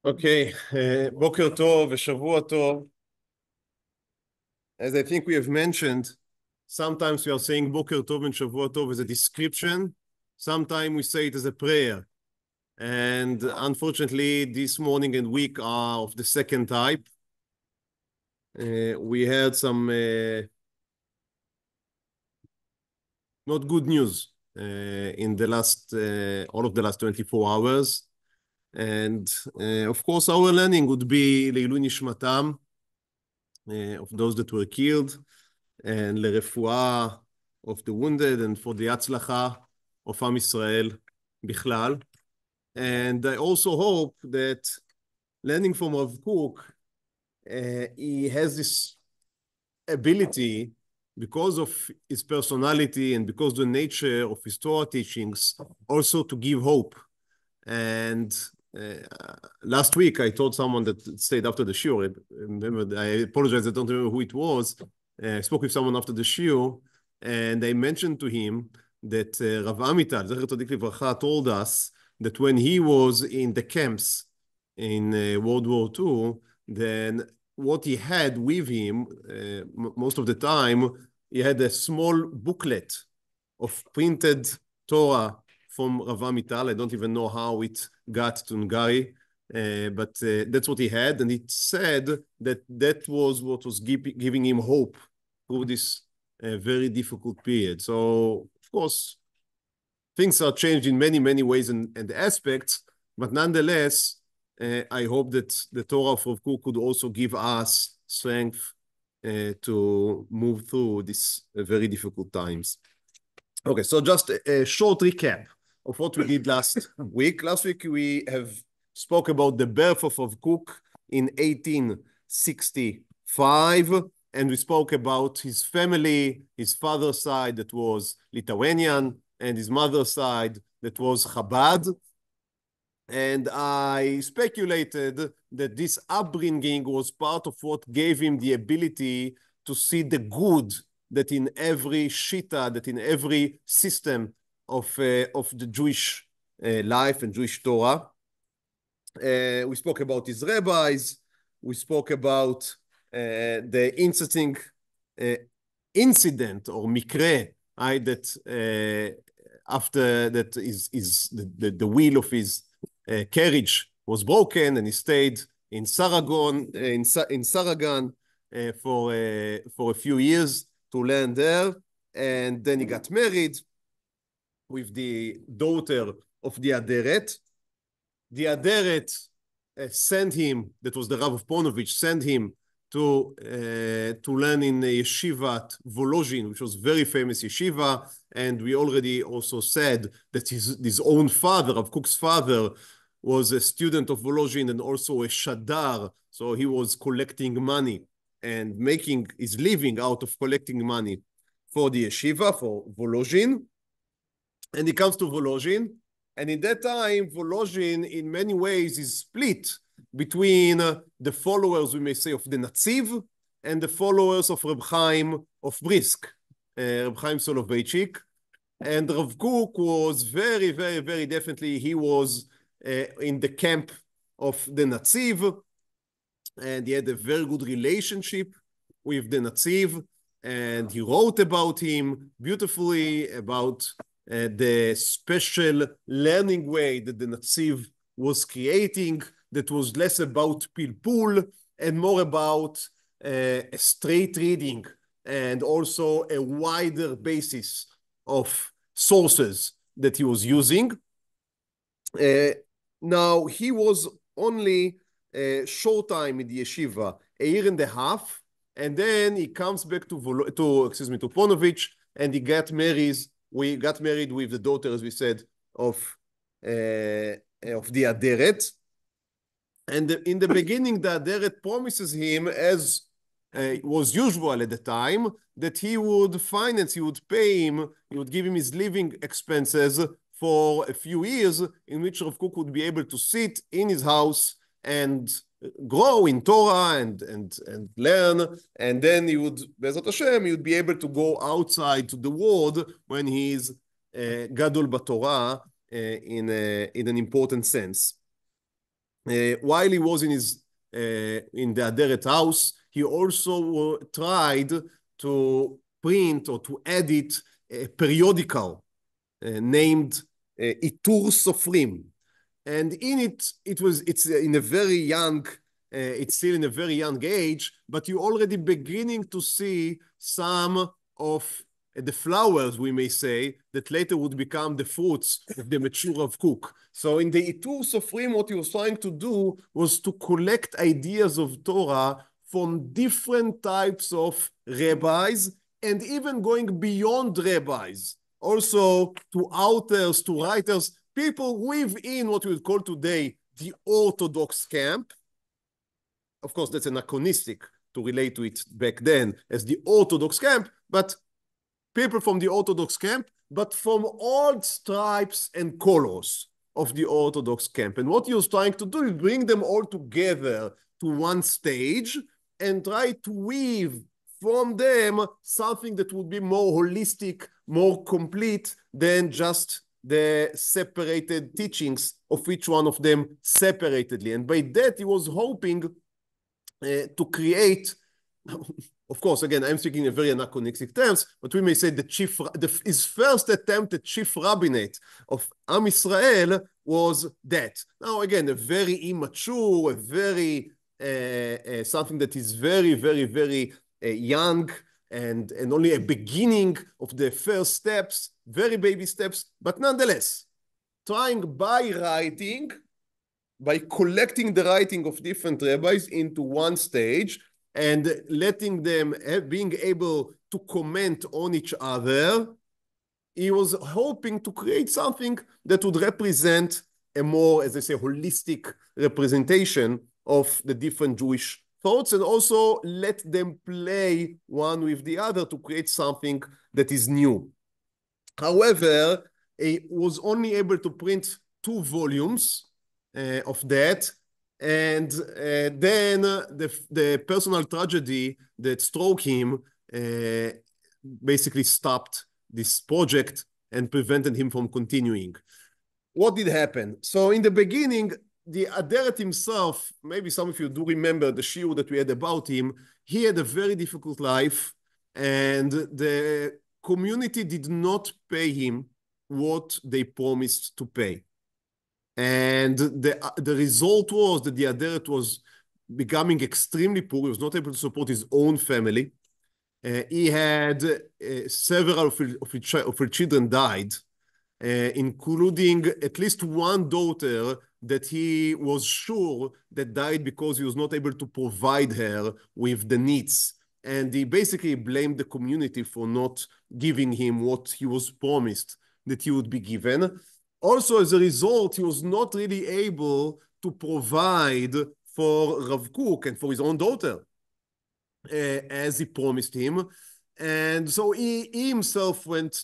Okay, Boker Tov, Shavua Tov. As I think we have mentioned, sometimes we are saying Boker Tov and Shavua Tov as a description. Sometimes we say it as a prayer. And unfortunately, this morning and week are of the second type. We had some not good news in the last, all of the last 24 hours. And of course, our learning would be Leilui Nishmatam, of those that were killed, and לרפואה of the wounded, and for the הצלחה of Am Israel בכלל. And I also hope that learning from Rav Kook, he has this ability, because of his personality and because of the nature of his Torah teachings, also to give hope. And last week, I told someone that stayed after the shiur. I apologize, I don't remember who it was. I spoke with someone after the shiur, and I mentioned to him that Rav Amital, Zecher Tzadik Livracha, told us that when he was in the camps in World War II, then what he had with him, most of the time, he had a small booklet of printed Torah from Rav Amital. I don't even know how it got to Ngari, but that's what he had. And it said that that was what was giving him hope through this very difficult period. So, of course, things are changed in many, many ways and aspects, but nonetheless, I hope that the Torah of Rav Kook could also give us strength to move through these very difficult times. Okay, so just a short recap of what we did last week. Last week we have spoke about the birth of Rav Kook in 1865, and we spoke about his family, his father's side that was Lithuanian, and his mother's side that was Chabad. And I speculated that this upbringing was part of what gave him the ability to see the good that in every shita, that in every system of the Jewish life and Jewish Torah. We spoke about his rabbis. We spoke about the interesting incident or mikre, that after that is the wheel of his carriage was broken, and he stayed in Saragon, in Saragan for a few years to learn there, and then he got married with the daughter of the Aderet. The Aderet sent him, that was the Rav of Ponovich, sent him to learn in Yeshivat Volozhin, which was very famous yeshiva, and we already also said that his own father, Rav Kook's father, was a student of Volozhin and also a shadar, so he was collecting money and making his living out of collecting money for the yeshiva, for Volozhin. And he comes to Volozhin, and in that time, Volozhin in many ways is split between the followers, we may say, of the Netziv and the followers of Reb Chaim of Brisk, Reb Chaim Soloveitchik. And Rav Kook was very, very, very definitely, he was in the camp of the Netziv, and he had a very good relationship with the Netziv, and he wrote about him beautifully, about the special learning way that the Netziv was creating, that was less about pilpul and more about straight reading and also a wider basis of sources that he was using. Now, he was only a short time in the yeshiva, a year and a half, and then he comes back to Ponovich, and he got married. We got married with the daughter, as we said, of the Aderet. And in the beginning, the Aderet promises him, as was usual at the time, that he would finance, he would pay him, he would give him his living expenses for a few years, in which Rav Kook would be able to sit in his house and grow in Torah and learn, and then he would, Be'ezrat Hashem, he would be able to go outside to the world when he is Gadol B'Torah in an important sense. while he was in the Aderet house, he also tried to print or to edit a periodical named Itur Sofrim. And in it's in a very young, it's still in a very young age, but you're already beginning to see some of the flowers, we may say, that later would become the fruits of the mature Rav Kook. So in the Itur Sofrim, what he was trying to do was to collect ideas of Torah from different types of rabbis, and even going beyond rabbis, also to authors, to writers, people within what we would call today the Orthodox camp. Of course, that's anachronistic to relate to it back then as the Orthodox camp, but people from the Orthodox camp, but from all stripes and colors of the Orthodox camp. And what he was trying to do is bring them all together to one stage and try to weave from them something that would be more holistic, more complete than just the separated teachings of each one of them separately. And by that, he was hoping to create, of course, again, I'm speaking in very anachronistic terms, but we may say his first attempt at chief rabbinate of Am Yisrael was that. Now, again, a very immature, a very something that is very, very, very young and only a beginning of the first steps, very baby steps, but nonetheless, trying by writing, by collecting the writing of different rabbis into one stage and letting them being able to comment on each other, he was hoping to create something that would represent a more, as I say, holistic representation of the different Jewish thoughts, and also let them play one with the other to create something that is new. However, he was only able to print 2 volumes of that, and then the personal tragedy that struck him basically stopped this project and prevented him from continuing. What did happen? So in the beginning, the Aderet himself, maybe some of you do remember the shiur that we had about him, he had a very difficult life, and the community did not pay him what they promised to pay. And the result was that the Aderet was becoming extremely poor. He was not able to support his own family. He had several of his children died, including at least one daughter that he was sure that died because he was not able to provide her with the needs. And he basically blamed the community for not giving him what he was promised that he would be given. Also, as a result, he was not really able to provide for Rav Kook and for his own daughter as he promised him. And so he himself went he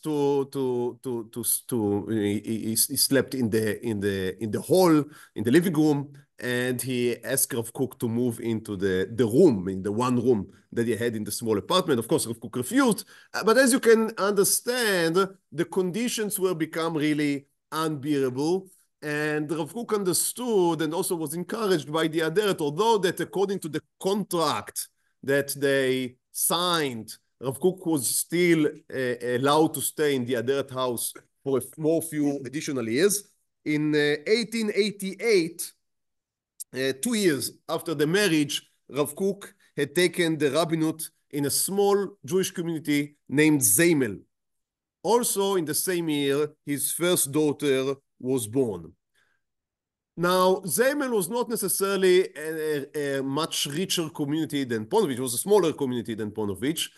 slept in the hall, in the living room, and he asked Rav Kook to move into the room, in the one room that he had in the small apartment. Of course, Rav Kook refused, but as you can understand, the conditions were become really unbearable, and Rav Kook understood and also was encouraged by the Aderet, although that according to the contract that they signed, Rav Kook was still allowed to stay in the Aderet house for a few additional years. In 1888, 2 years after the marriage, Rav Kook had taken the rabbinate in a small Jewish community named Zeimel. Also, in the same year, his first daughter was born. Now, Zeimel was not necessarily a much richer community than Ponevezh. It was a smaller community than Ponevezh.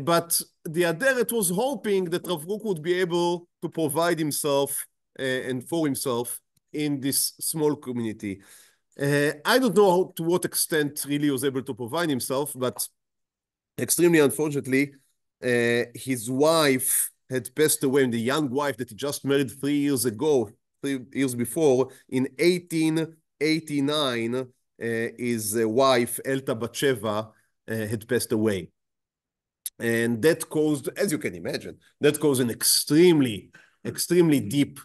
But the Aderet was hoping that Rav Kook would be able to provide himself and for himself in this small community. I don't know to what extent really he was able to provide himself, but extremely unfortunately, his wife had passed away, and the young wife that he just married 3 years ago, 3 years before, in 1889, his wife, Elta Batsheva, had passed away. And that caused, as you can imagine, that caused an extremely, extremely deep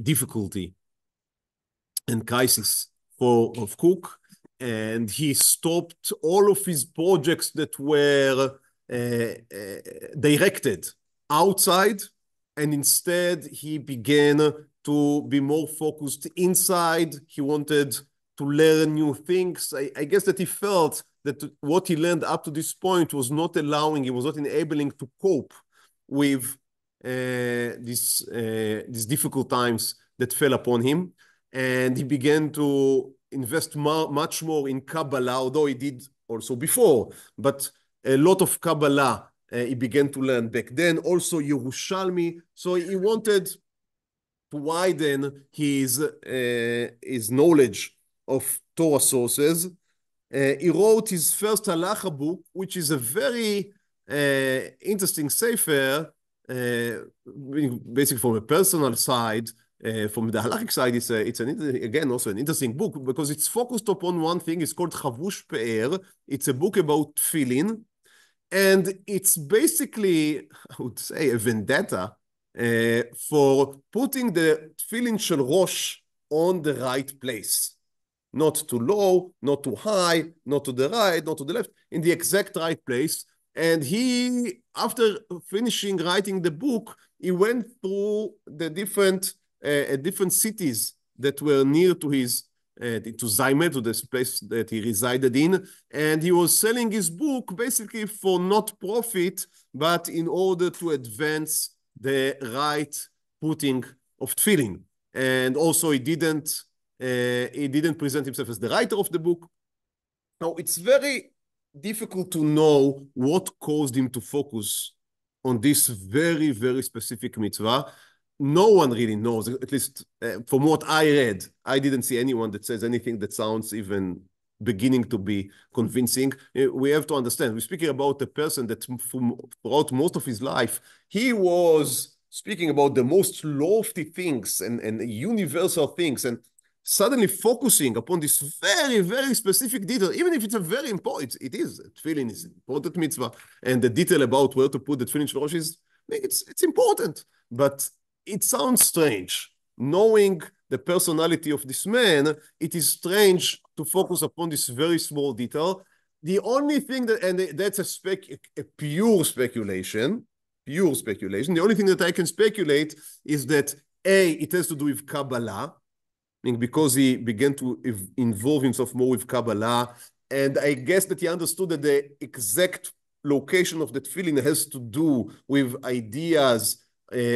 difficulty and crisis for Rav Kook, and he stopped all of his projects that were directed outside, and instead he began to be more focused inside. He wanted to learn new things. I guess that he felt that what he learned up to this point was not allowing, he was not enabling to cope with these difficult times that fell upon him. And he began to invest much more in Kabbalah, although he did also before, but a lot of Kabbalah he began to learn back then. Also Yerushalmi, so he wanted to widen his knowledge of Torah sources. He wrote his first halacha book, which is a very interesting sefer, basically from a personal side. From the halachic side, it's again also an interesting book because it's focused upon one thing. It's called Chavush Pe'er. It's a book about tefillin, and it's basically, I would say, a vendetta for putting the tefillin shel Rosh on the right place. Not too low, not too high, not to the right, not to the left, in the exact right place. And he, after finishing writing the book, he went through the different cities that were near to his, to Zaymed, to this place that he resided in. And he was selling his book basically for not profit, but in order to advance the right putting of tefillin. And also he didn't present himself as the writer of the book. Now, it's very difficult to know what caused him to focus on this very, very specific mitzvah. No one really knows, at least from what I read. I didn't see anyone that says anything that sounds even beginning to be convincing. We have to understand, we're speaking about a person that throughout most of his life, he was speaking about the most lofty things and universal things, and suddenly focusing upon this very, very specific detail, even if it's a very important, it is, tefillin is an important mitzvah, and the detail about where to put the tefillin shel Rosh is, it's important, but it sounds strange. Knowing the personality of this man, it is strange to focus upon this very small detail. The only thing that, and that's a pure speculation, the only thing that I can speculate is that A, it has to do with Kabbalah, because he began to involve himself more with Kabbalah, and I guess that he understood that the exact location of the tefillin has to do with ideas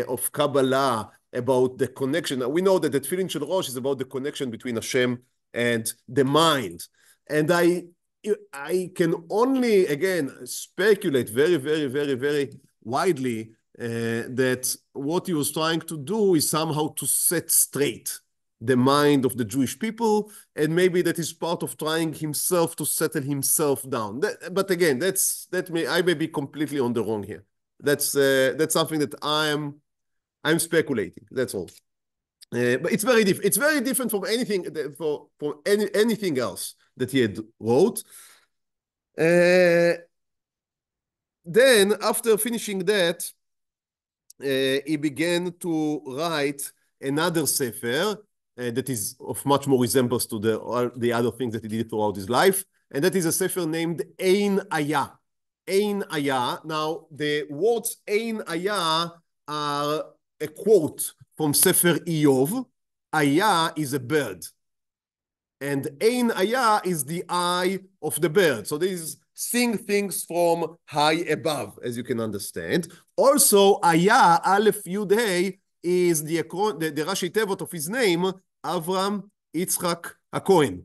of Kabbalah about the connection. We know that the tefillin shel Rosh is about the connection between Hashem and the mind. And I can only, again, speculate very, very, very, very widely that what he was trying to do is somehow to set straight the mind of the Jewish people, and maybe that is part of trying himself to settle himself down. But again, I may be completely on the wrong here. That's something that I'm speculating. That's all. But it's very different. It's very different from anything anything else that he had wrote. Then, after finishing that, he began to write another sefer that is of much more resemblance to the other things that he did throughout his life, and that is a sefer named Ein Ayah. Ein Ayah. Now, the words Ein Ayah are a quote from Sefer Iyov. Ayah is a bird, and Ein Ayah is the eye of the bird. So this is seeing things from high above, as you can understand. Also, Ayah, Aleph Yud Hey, is the Rashi Tevot of his name, Avraham Isaac Kook.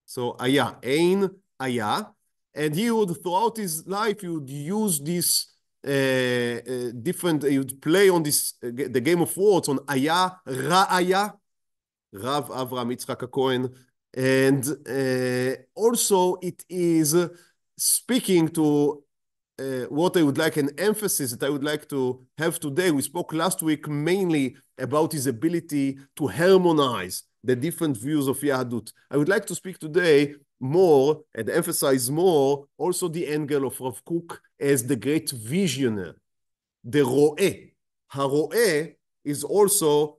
So Ayah, Ein Ayah. And he would, throughout his life, he would use this he would play on this, the game of words on Ayah, Ra'ayah, Rav Abraham Isaac Kook. And also it is speaking to what I would like, an emphasis that I would like to have today. We spoke last week mainly about his ability to harmonize the different views of Yahadut. I would like to speak today more and emphasize more also the angle of Rav Kook as the great visionary, the ro'eh. Ha-ro'eh is also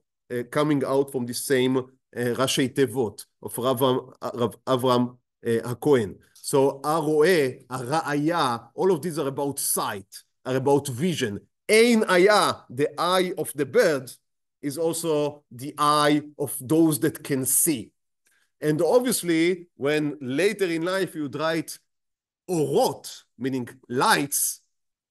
coming out from the same ראשי תיבות, of Rav Abraham הכהן. So הרואה, הראיה, all of these are about sight, are about vision. ein היה, the eye of the bird, is also the eye of those that can see. And obviously, when later in life you'd write orot, meaning lights,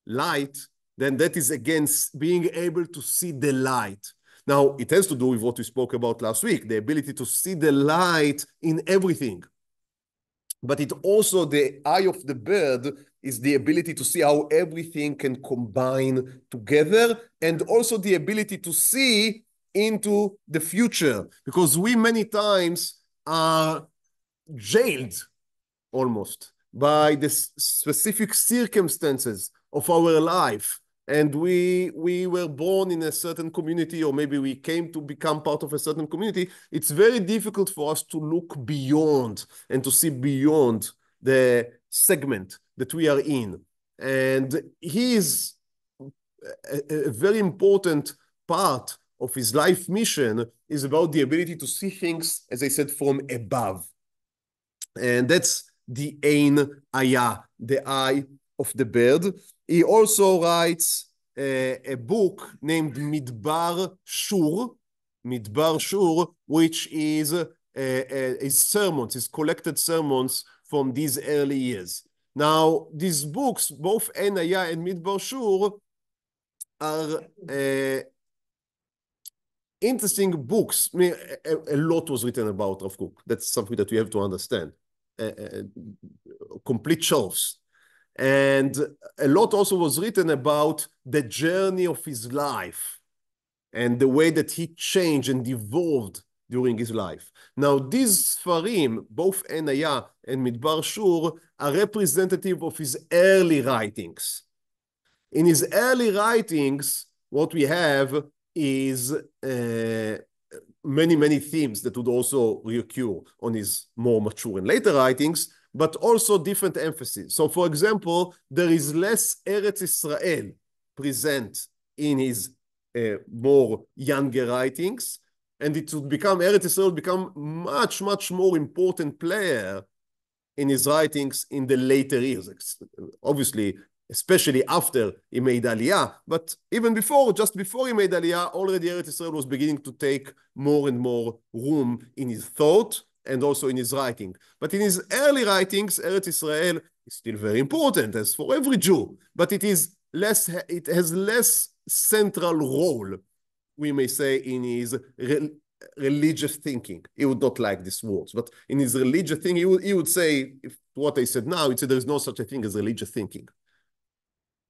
light, then that is against being able to see the light. Now, it has to do with what we spoke about last week, the ability to see the light in everything. But it also, the eye of the bird is the ability to see how everything can combine together, and also the ability to see into the future, because we many times are jailed almost by the specific circumstances of our life. And we were born in a certain community, or maybe we came to become part of a certain community. It's very difficult for us to look beyond and to see beyond the segment that we are in. And he is a very important part of his life mission is about the ability to see things, as I said, from above. And that's the ein haya, the eye of the bird. He also writes a book named Midbar Shur, which is his sermons, his collected sermons from these early years. Now, these books, both ein haya and Midbar Shur, are interesting books. I mean, a lot was written about Rav Kook. That's something that we have to understand. Complete shelves. And a lot also was written about the journey of his life and the way that he changed and evolved during his life. Now, these Sfarim, both ein haya and Midbar Shur, are representative of his early writings. In his early writings, what we have is many themes that would also reoccur on his more mature and later writings, but also different emphasis. So, for example, there is less Eretz Israel present in his more younger writings, and it would become, Eretz Israel would become much more important player in his writings in the later years. Obviously, especially after he made Aliyah, but even before, just before he made Aliyah, already Eretz Israel was beginning to take more and more room in his thought and also in his writing. But in his early writings, Eretz Israel is still very important, as for every Jew, but it has less central role, we may say, in his religious thinking. He would not like these words, but in his religious thinking, he would say, if what I said now, he'd say there is no such a thing as religious thinking.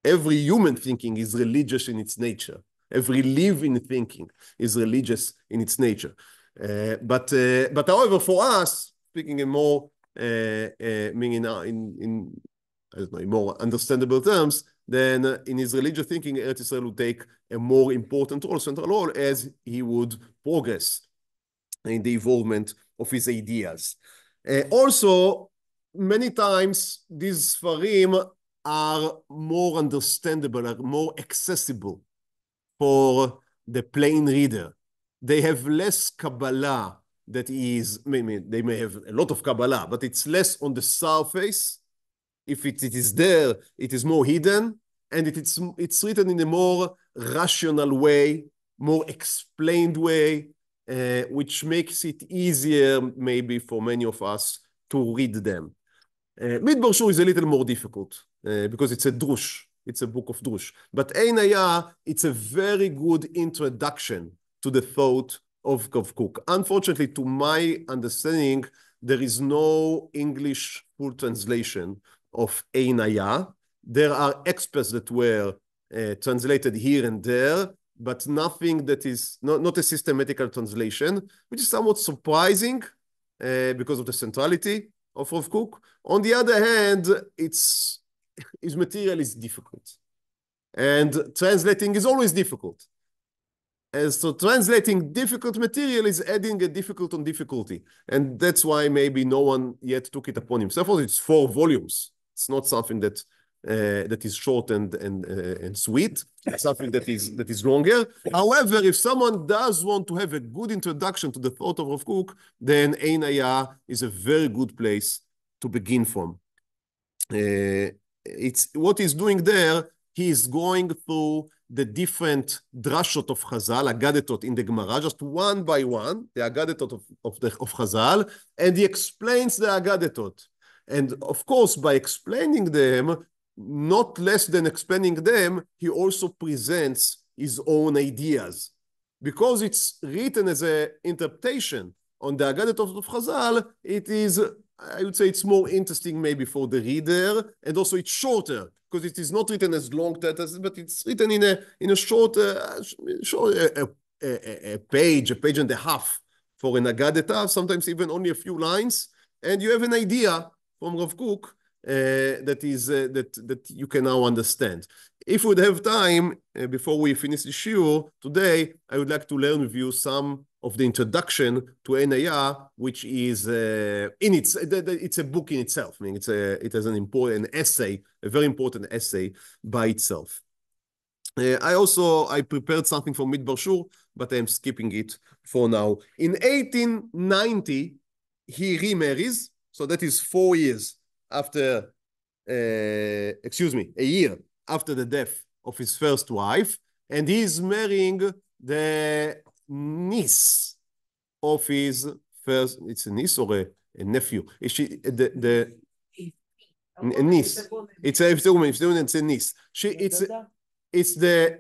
Every human thinking is religious in its nature. Every living thinking is religious in its nature. But however, for us, speaking in more meaning in I don't know, in more understandable terms, then in his religious thinking, Eretz Israel would take a more important role, central role, as he would progress in the evolvement of his ideas. Also, many times these Sfarim are more understandable, are more accessible for the plain reader. They have less Kabbalah that is, they may have a lot of Kabbalah, but it's less on the surface. If it is there, it is more hidden, and it's written in a more rational way, more explained way, which makes it easier maybe for many of us to read them. Midbar Shur is a little more difficult because it's a drush. It's a book of drush. But ein haya, it's a very good introduction to the thought of Rav Kook. Unfortunately, to my understanding, there is no English full translation of ein haya. There are experts that were translated here and there, but nothing that is not a systematical translation, which is somewhat surprising because of the centrality of Rav Kook. On the other hand, his material is difficult, and translating is always difficult. And so translating difficult material is adding a difficult on difficulty, and that's why maybe no one yet took it upon himself. Also, it's 4 volumes. It's not something that that is short and sweet, something that is longer. However, if someone does want to have a good introduction to the thought of Rav Kook, then א-להי is a very good place to begin from. It's what he's doing there. He is going through the different drashot of Chazal, agadetot in the Gemara, just one by one, the agadetot of Chazal, and he explains the agadetot. And of course, by explaining them, not less than explaining them, he also presents his own ideas. Because it's written as an interpretation on the agadetot of Chazal, it is, I would say it's more interesting maybe for the reader, and also it's shorter, because it is not written as long text, but it's written in a short, a page and a half for an agadeta, sometimes even only a few lines, and you have an idea from Rav Kook that you can now understand. If we would have time, before we finish the shiur today, I would like to learn with you some of the introduction to א-להי, which is it's a book in itself. I mean, it has an important essay, a very important essay by itself. I prepared something for מדבר, but I'm skipping it for now. In 1890, he remarries, so that is 4 years after, a year after the death of his first wife, and he is marrying the niece of his first, it's a niece or a nephew? Is she the niece? It's a woman, it's a niece. It's the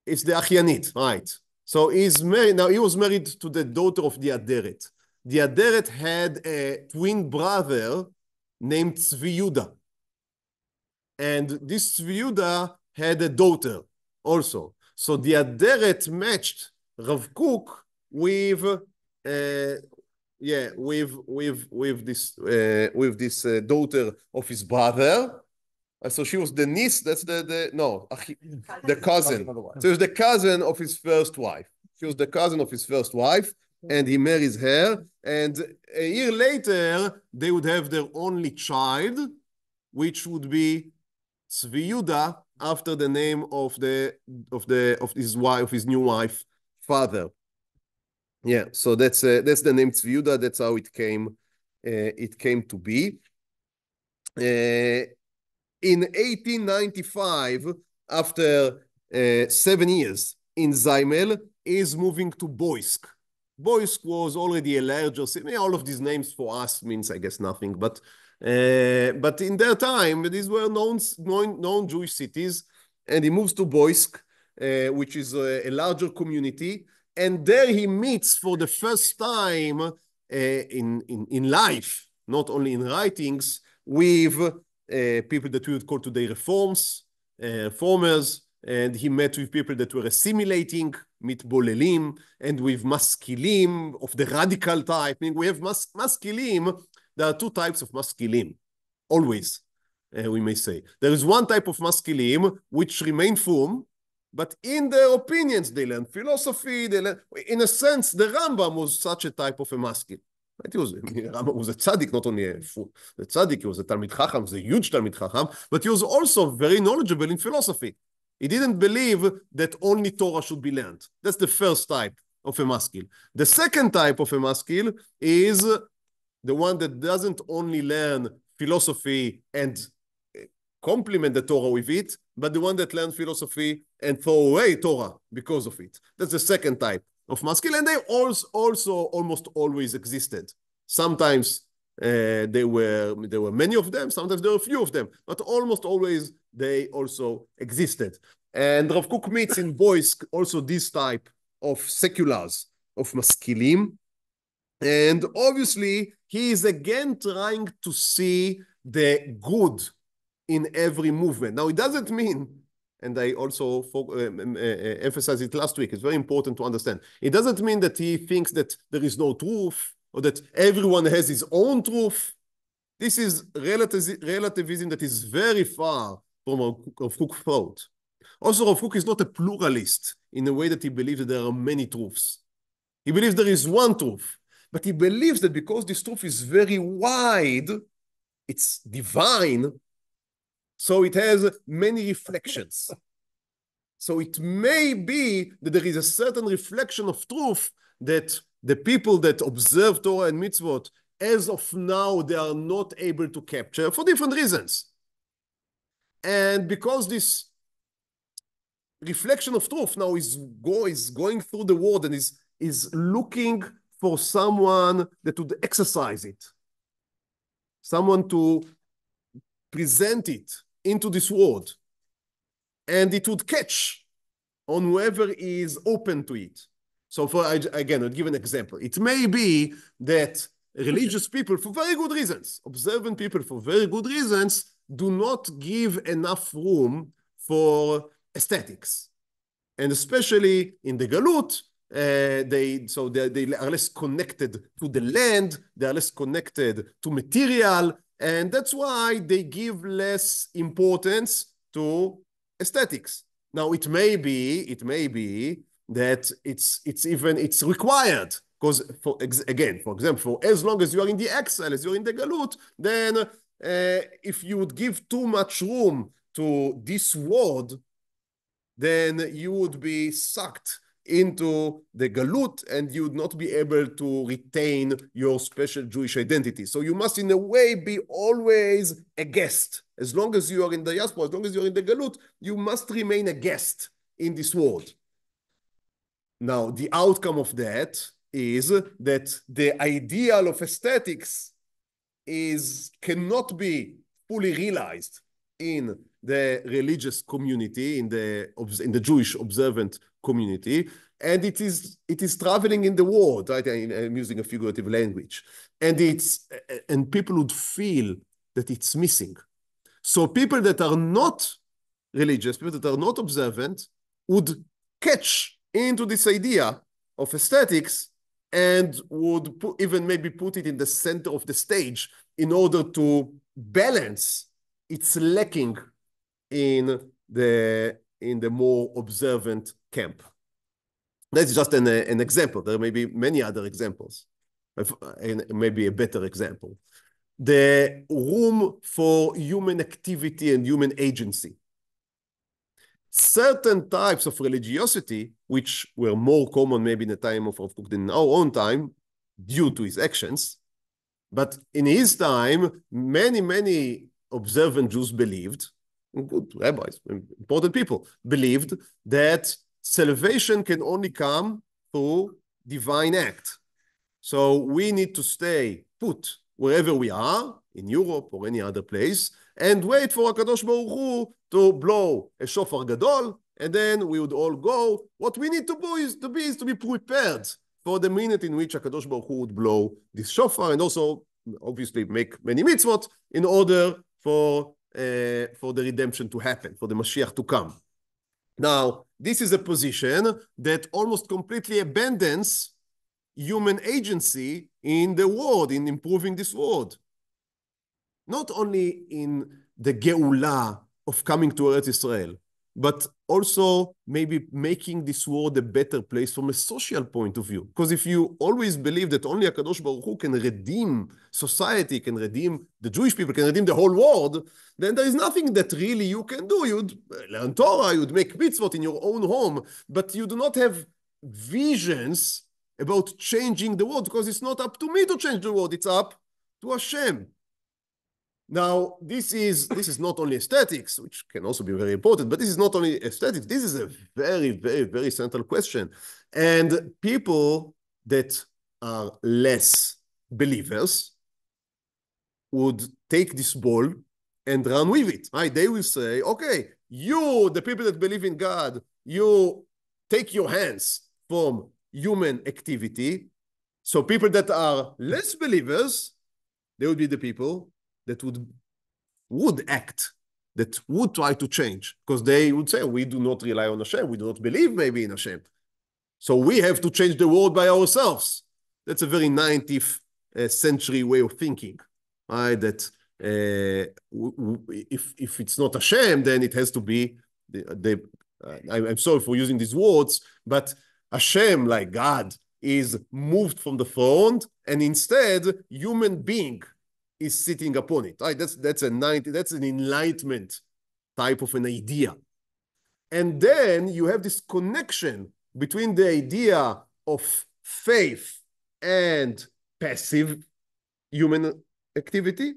Achyanit, right? So he's married, now he was married to the daughter of the Aderet. The Aderet had a twin brother named Tzvi Yuda. And this Tzvi Yuda had a daughter also. So the Aderet matched Rav Kook with this daughter of his brother. So she was the niece. That's the cousin. So it was the cousin of his first wife. She was the cousin of his first wife, and he marries her. And a year later, they would have their only child, which would be Tzvi Yuda, after the name of his new wife father. Yeah, so that's the name Tzvi Yuda. That's how it came to be. In 1895, after 7 years in Zaimel, is moving to Boysk. Boysk was already a larger city. All of these names for us means, I guess, nothing. But in their time, these were known Jewish cities, and he moves to Boysk, which is a larger community, and there he meets for the first time in life, not only in writings, with people that we would call today reformers, and he met with people that were assimilating, מתבוללים, and with משכילים of the radical type. I mean, we have משכילים. There are two types of משכילים, always, we may say. There is one type of משכילים which remain firm, but in their opinions, they learn philosophy. In a sense, the Rambam was such a type of a משכיל. Rambam was a tzaddik, not only a tzaddik, he was a Talmid Chacham, he was a huge Talmid Chacham, but he was also very knowledgeable in philosophy. He didn't believe that only Torah should be learned. That's the first type of a משכיל. The second type of a משכיל is the one that doesn't only learn philosophy and complement the Torah with it, but the one that learns philosophy and throw away Torah because of it. That's the second type of משכיל, and they also almost always existed. Sometimes there were many of them, sometimes there were a few of them, but almost always they also existed. And Rav Kook meets in Boysk also this type of seculars, of משכילים, and obviously he is again trying to see the good in every movement. Now it doesn't mean, and I also emphasized it last week, it's very important to understand. It doesn't mean that he thinks that there is no truth or that everyone has his own truth. This is relativism that is very far from Rav Kook's thought. Also, Rav Kook is not a pluralist in a way that he believes that there are many truths. He believes there is one truth, but he believes that because this truth is very wide, it's divine, So it has many reflections. So it may be that there is a certain reflection of truth that the people that observe Torah and mitzvot, as of now, they are not able to capture for different reasons. And because this reflection of truth now is going through the world and is looking for someone that would exercise it, someone to present it into this world, and it would catch on whoever is open to it. So again, I'll give an example. It may be that religious people, for very good reasons, observant people for very good reasons, do not give enough room for aesthetics. And especially in the galut, they are less connected to the land, they are less connected to material, and that's why they give less importance to aesthetics. Now, it may be that it's required, because for example, as long as you are in the exile, as you're in the galut, then if you would give too much room to this world, then you would be sucked into the galut and you would not be able to retain your special Jewish identity. So you must in a way be always a guest. As long as you are in the diaspora, as long as you're in the galut, you must remain a guest in this world. Now, the outcome of that is that the ideal of aesthetics cannot be fully realized in the religious community, in the Jewish observant community, and it is traveling in the world, right? I'm using a figurative language, and people would feel that it's missing. So people that are not religious, people that are not observant, would catch into this idea of aesthetics and would even maybe put it in the center of the stage in order to balance its lacking in the more observant camp. That's just an example. There may be many other examples, and maybe a better example. The room for human activity and human agency. Certain types of religiosity, which were more common maybe in the time of Rav Kook than in our own time, due to his actions, but in his time, many observant Jews believed, good rabbis, important people, believed that salvation can only come through divine act. So we need to stay put wherever we are, in Europe or any other place, and wait for HaKadosh Baruch Hu to blow a shofar gadol, and then we would all go. What we need to do is to be prepared for the minute in which HaKadosh Baruch Hu would blow this shofar, and also obviously make many mitzvot in order for the redemption to happen, for the Mashiach to come. Now, this is a position that almost completely abandons human agency in the world, in improving this world. Not only in the geula of coming to Eretz Israel, but also maybe making this world a better place from a social point of view. Because if you always believe that only HaKadosh Baruch Hu can redeem society, can redeem the Jewish people, can redeem the whole world, then there is nothing that really you can do. You'd learn Torah, you'd make mitzvot in your own home, but you do not have visions about changing the world, because it's not up to me to change the world, it's up to Hashem. Now, this is not only aesthetics, which can also be very important, but this is not only aesthetics. This is a very, very, very central question. And people that are less believers would take this ball and run with it, right? They will say, okay, you, the people that believe in God, you take your hands from human activity. So people that are less believers, they would be the people that would act, that would try to change, because they would say, we do not rely on Hashem, we do not believe maybe in Hashem. So we have to change the world by ourselves. That's a very 19th century way of thinking, right? That if it's not Hashem, then it has to be, I'm sorry for using these words, but Hashem, like God, is moved from the throne, and instead, human being is sitting upon it. Right? That's an enlightenment type of an idea. And then you have this connection between the idea of faith and passive human activity,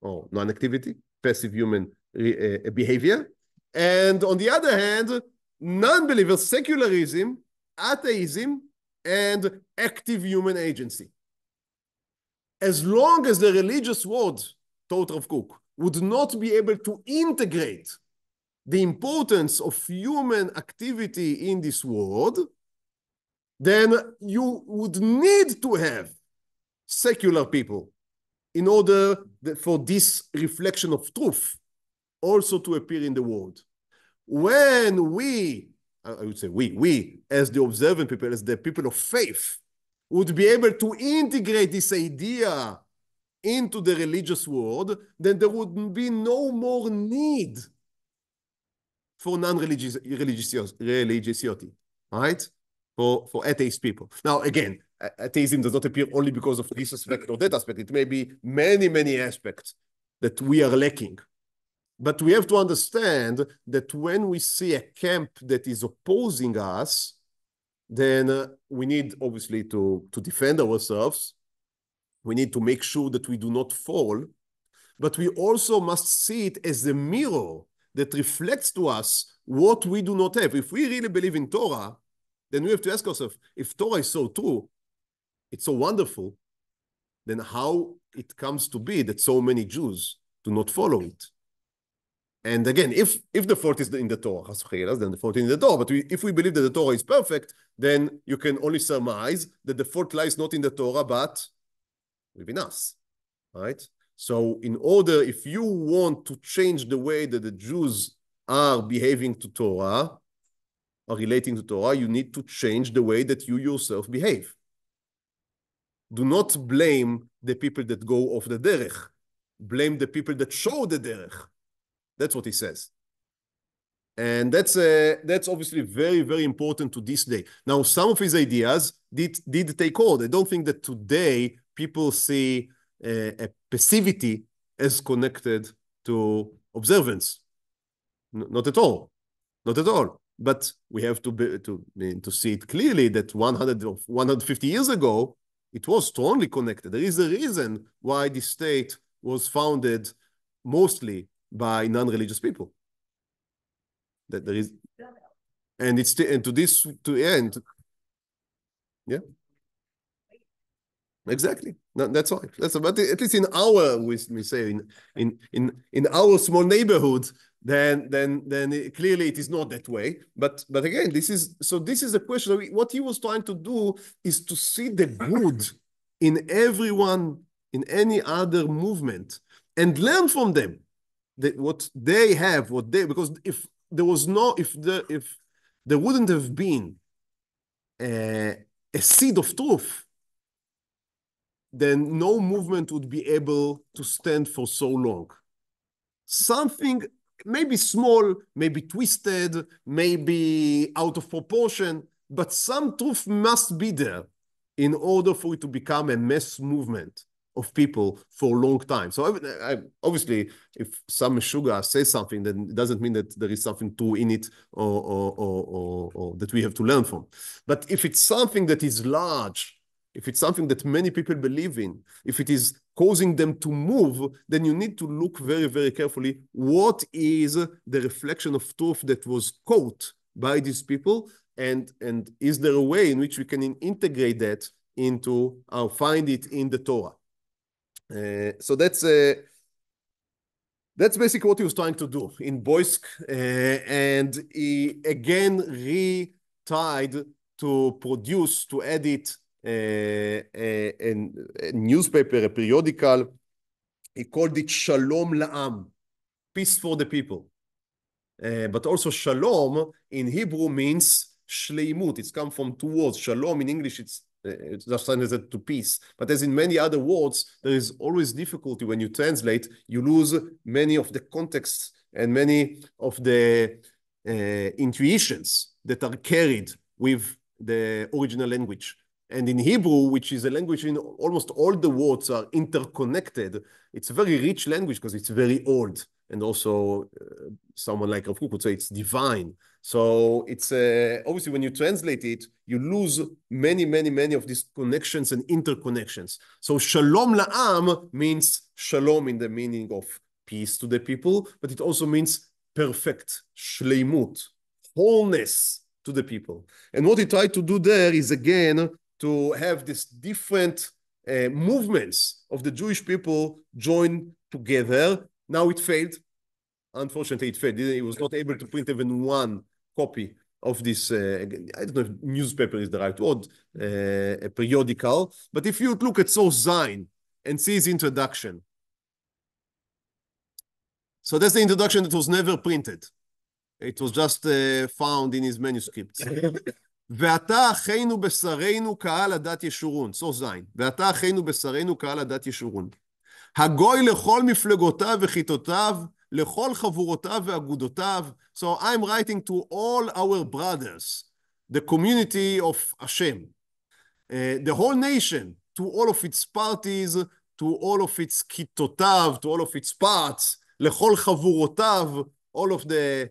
or non-activity, passive human behavior. And on the other hand, non-believers, secularism, atheism, and active human agency. As long as the religious world, thought Rav Kook, would not be able to integrate the importance of human activity in this world, then you would need to have secular people in order for this reflection of truth also to appear in the world. When we, I would say we as the observant people, as the people of faith, would be able to integrate this idea into the religious world, then there would be no more need for non-religiosity, right? For atheist people. Now, again, atheism does not appear only because of this aspect or that aspect. It may be many, many aspects that we are lacking. But we have to understand that when we see a camp that is opposing us, then we need, obviously, to defend ourselves. We need to make sure that we do not fall. But we also must see it as a mirror that reflects to us what we do not have. If we really believe in Torah, then we have to ask ourselves, if Torah is so true, it's so wonderful, then how it comes to be that so many Jews do not follow it? And again, if the fault is in the Torah, then the fault is in the Torah. But if we believe that the Torah is perfect, then you can only surmise that the fault lies not in the Torah, but within us, right? So in order, if you want to change the way that the Jews are behaving to Torah, are relating to Torah, you need to change the way that you yourself behave. Do not blame the people that go off the derech. Blame the people that show the derech. That's what he says. And that's obviously very, very important to this day. Now, some of his ideas did take hold. I don't think that today people see a passivity as connected to observance. Not at all. Not at all. But we have to see it clearly that 150 years ago, it was strongly connected. There is a reason why the state was founded mostly by non-religious people. That there is, and it's and to this to end, yeah, exactly. No, that's right. That's but at least in our we say in our small neighborhood, then clearly it is not that way. But again, this is a question. What he was trying to do is to see the good in everyone, in any other movement, and learn from them that what they have, because if there wouldn't have been a seed of truth, then no movement would be able to stand for so long. Something maybe small, maybe twisted, maybe out of proportion, but some truth must be there in order for it to become a mass movement of people for a long time. So obviously, if some Meshuggah says something, then it doesn't mean that there is something true in it or that we have to learn from. But if it's something that is large, if it's something that many people believe in, if it is causing them to move, then you need to look very, very carefully what is the reflection of truth that was caught by these people, and is there a way in which we can integrate that into or find it in the Torah. So that's basically what he was trying to do in Boysk, and he again re-tried to produce, to edit a newspaper, a periodical. He called it Shalom La'am, peace for the people. But also Shalom in Hebrew means shleimut. It's come from two words. Shalom in English, it's just translated to peace. But as in many other words, there is always difficulty when you translate. You lose many of the contexts and many of the intuitions that are carried with the original language. And in Hebrew, which is a language in almost all the words are interconnected, it's a very rich language because it's very old. And also someone like Rav Kook would say it's divine. So it's obviously when you translate it, you lose many of these connections and interconnections. So shalom la'am means shalom in the meaning of peace to the people, but it also means perfect, shleimut, wholeness to the people. And what he tried to do there is again to have these different movements of the Jewish people join together. Now it failed. Unfortunately, it failed. He was not able to print even one copy of this, I don't know if newspaper is the right word, a periodical. But if you look at source Zayin and see his introduction. So that's the introduction that was never printed. It was just found in his manuscripts. ועתה אחינו בשרנו קהל הדת ישורון. סוף זין. ועתה אחינו בשרנו קהל הדת ישורון. הגוי לכל מפלגותיו וכיתותיו, לכל חבורותיו ואגודותיו. So I'm writing to all our brothers, the community of Hashem, the whole nation, to all of its parties, to all of its כיתותיו, to all of its parts, לכל חבורותיו, all of the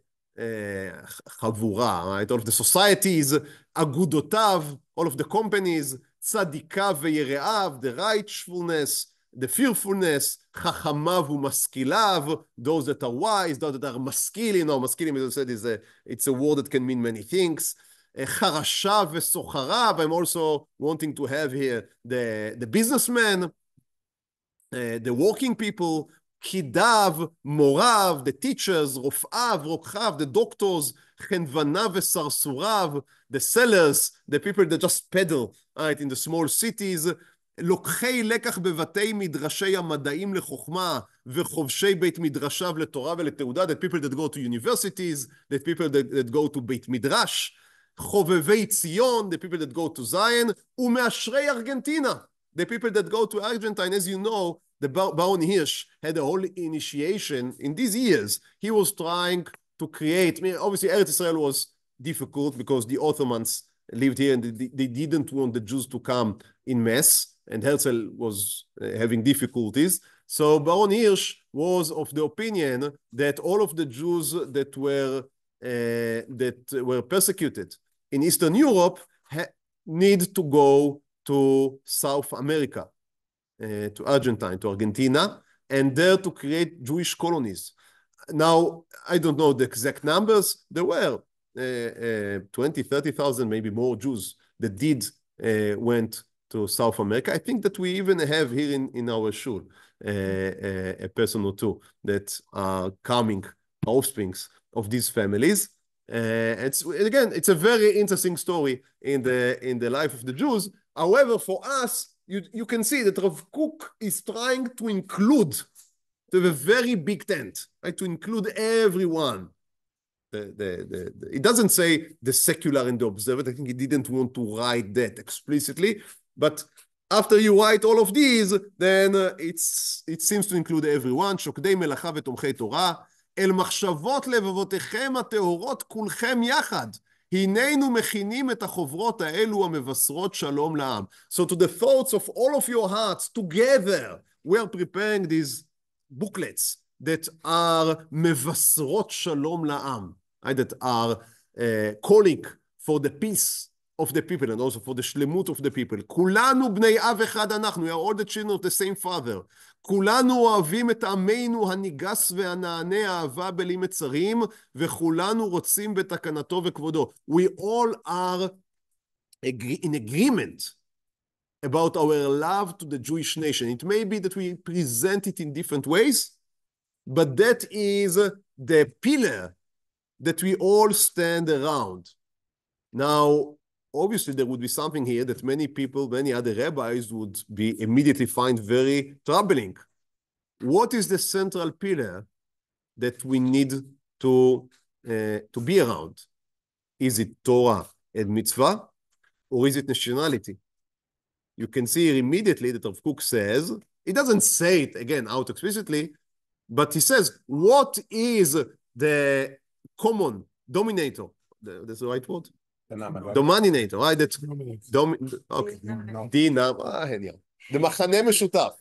חבורה, right? All of the societies, אגודותיו, all of the companies, צדיקיו ויראיו, the rightfulness, the fearfulness, חכמיו ומשכיליו, those that are wise, those that are משכילים, no, משכילים, as I said, it's a word that can mean many things. חרשיו וסוחריו, I'm also wanting to have here the businessmen, the working people, פקידיו, מוריו, the teachers, רופאיו, רוקחיו, the doctors, חנווניו וסרסוריו, the sellers, the people that just peddle, right, in the small cities, לוקחי לקח בבתי מדרשי המדעים לחוכמה, וחובשי בית מדרשיו לתורה ולתעודה, the people that go to universities, the people that go to בית מדרש, חובבי ציון, the people that go to Zion, ומאשרי ארגנטינה, the people that go to Argentine, as you know, the Baron Hirsch had a whole initiation in these years. He was trying to create, I mean, obviously Eretz Israel was difficult because the Ottomans lived here and they didn't want the Jews to come in mass, and Herzl was having difficulties. So Baron Hirsch was of the opinion that all of the Jews that were persecuted in Eastern Europe need to go to South America, to Argentine, to Argentina, and there to create Jewish colonies. Now, I don't know the exact numbers. There were 20, 30,000, maybe more Jews that went to South America. I think that we even have here in our shul a person or two that are coming offsprings of these families. It's a very interesting story in the life of the Jews. However, for us, you can see that Rav Kook is trying to include, to have a very big tent, right? To include everyone. It doesn't say the secular and the observant. I think he didn't want to write that explicitly. But after you write all of these, then it seems to include everyone. שוקדי מלאכה ותומכי תורה, אל מחשבות לבבותיכם הטהורות כולכם יחד. הננו מכינים את החוברות האלו המבשרות שלום לעם. So to the thoughts of all of your hearts together, we are preparing these booklets that are מבשרות שלום לעם, that are calling for the peace of the people and also for the שלמות of the people. כולנו בני אב אחד אנחנו, we are all the children of the same father. כולנו אוהבים את עמנו הניגס והנענה אהבה בלי מצרים, וכולנו רוצים בתקנתו וכבודו. We all are in agreement about our love to the Jewish nation. It may be that we present it in different ways, but that is the pillar that we all stand around. Now, obviously, there would be something here that many people, many other rabbis would be immediately find very troubling. What is the central pillar that we need to be around? Is it Torah and mitzvah, or is it nationality? You can see here immediately that Rav Kook says, he doesn't say it again out explicitly, but he says, what is the common dominator? That's the right word? Dominator, right? That's okay. Dina, the מחנה משותף.